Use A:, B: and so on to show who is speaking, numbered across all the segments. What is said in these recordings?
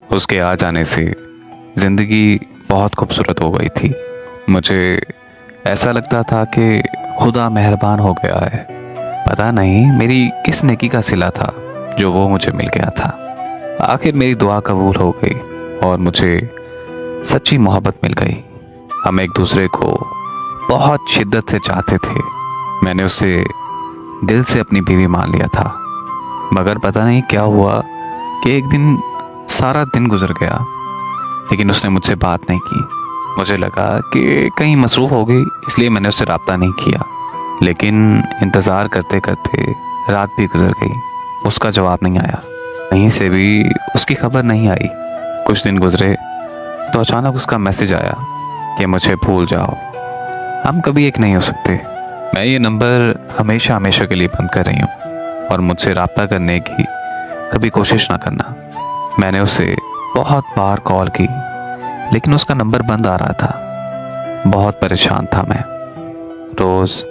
A: उसके आ जाने से ज़िंदगी बहुत खूबसूरत हो गई थी। मुझे ऐसा लगता था कि खुदा मेहरबान हो गया है। पता नहीं मेरी किस नेकी का सिला था जो वो मुझे मिल गया था। आखिर मेरी दुआ कबूल हो गई और मुझे सच्ची मोहब्बत मिल गई। हम एक दूसरे को बहुत शिद्दत से चाहते थे। मैंने उसे दिल से अपनी बीवी मान लिया था। मगर पता नहीं क्या हुआ कि एक दिन सारा दिन गुजर गया लेकिन उसने मुझसे बात नहीं की। मुझे लगा कि कहीं मसरूफ़ हो गई, इसलिए मैंने उससे रब्ता नहीं किया। लेकिन इंतज़ार करते करते रात भी गुजर गई। उसका जवाब नहीं आया, कहीं से भी उसकी खबर नहीं आई। कुछ दिन गुजरे तो अचानक उसका मैसेज आया कि मुझे भूल जाओ, हम कभी एक नहीं हो सकते। मैं ये नंबर हमेशा हमेशा के लिए बंद कर रही हूँ और मुझसे रब्ता करने की कभी कोशिश ना करना। मैंने उसे बहुत बार कॉल की लेकिन उसका नंबर बंद आ रहा था। बहुत परेशान था मैं। रोज़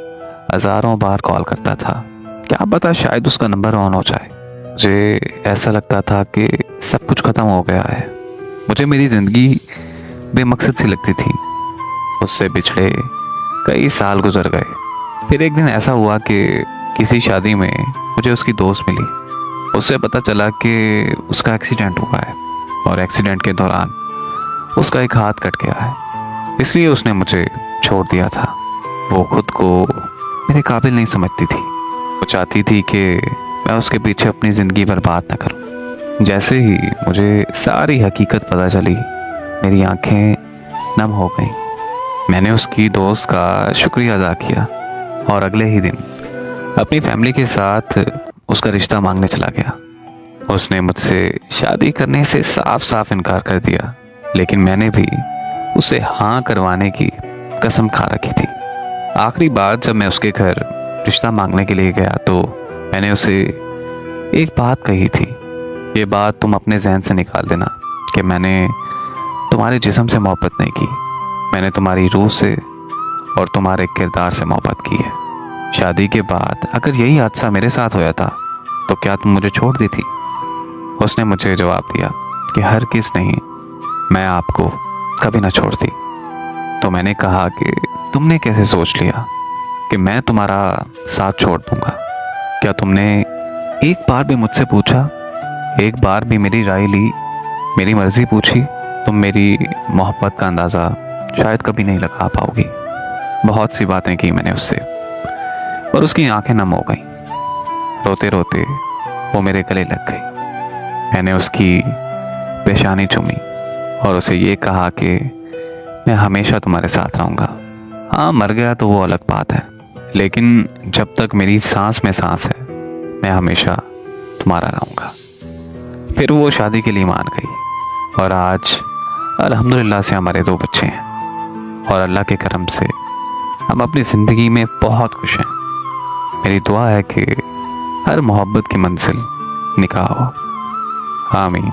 A: हज़ारों बार कॉल करता था, क्या पता शायद उसका नंबर ऑन हो जाए। मुझे ऐसा लगता था कि सब कुछ ख़त्म हो गया है। मुझे मेरी ज़िंदगी बेमकसद सी लगती थी। उससे बिछड़े कई साल गुजर गए। फिर एक दिन ऐसा हुआ कि किसी शादी में मुझे उसकी दोस्त मिली। उससे पता चला कि उसका एक्सीडेंट हुआ है और एक्सीडेंट के दौरान उसका एक हाथ कट गया है, इसलिए उसने मुझे छोड़ दिया था। वो खुद को मेरे काबिल नहीं समझती थी। वो चाहती थी कि मैं उसके पीछे अपनी ज़िंदगी बर्बाद न करूं। जैसे ही मुझे सारी हकीकत पता चली, मेरी आंखें नम हो गईं। मैंने उसकी दोस्त का शुक्रिया अदा किया और अगले ही दिन अपनी फैमिली के साथ उसका रिश्ता मांगने चला गया। उसने मुझसे शादी करने से साफ साफ इनकार कर दिया, लेकिन मैंने भी उसे हाँ करवाने की कसम खा रखी थी। आखिरी बार जब मैं उसके घर रिश्ता मांगने के लिए गया तो मैंने उसे एक बात कही थी। ये बात तुम अपने जहन से निकाल देना कि मैंने तुम्हारे जिस्म से मोहब्बत नहीं की, मैंने तुम्हारी रूह से और तुम्हारे किरदार से मोहब्बत की है। शादी के बाद अगर यही हादसा मेरे साथ होया था तो क्या तुम मुझे छोड़ देती? उसने मुझे जवाब दिया कि हर किस नहीं, मैं आपको कभी ना छोड़ती। तो मैंने कहा कि तुमने कैसे सोच लिया कि मैं तुम्हारा साथ छोड़ दूंगा? क्या तुमने एक बार भी मुझसे पूछा, एक बार भी मेरी राय ली, मेरी मर्जी पूछी? तुम मेरी मोहब्बत का अंदाज़ा शायद कभी नहीं लगा पाओगी। बहुत सी बातें की मैंने उससे और उसकी आंखें नम हो गईं। रोते रोते वो मेरे गले लग गई। मैंने उसकी पेशानी चूमी और उसे ये कहा कि मैं हमेशा तुम्हारे साथ रहूँगा। हाँ, मर गया तो वो अलग बात है, लेकिन जब तक मेरी सांस में सांस है मैं हमेशा तुम्हारा रहूँगा। फिर वो शादी के लिए मान गई और आज अल्हम्दुलिल्लाह से हमारे 2 बच्चे हैं और अल्लाह के करम से हम अपनी ज़िंदगी में बहुत खुश हैं। मेरी दुआ है कि हर मोहब्बत की मंजिल निकाह हो। आमीन।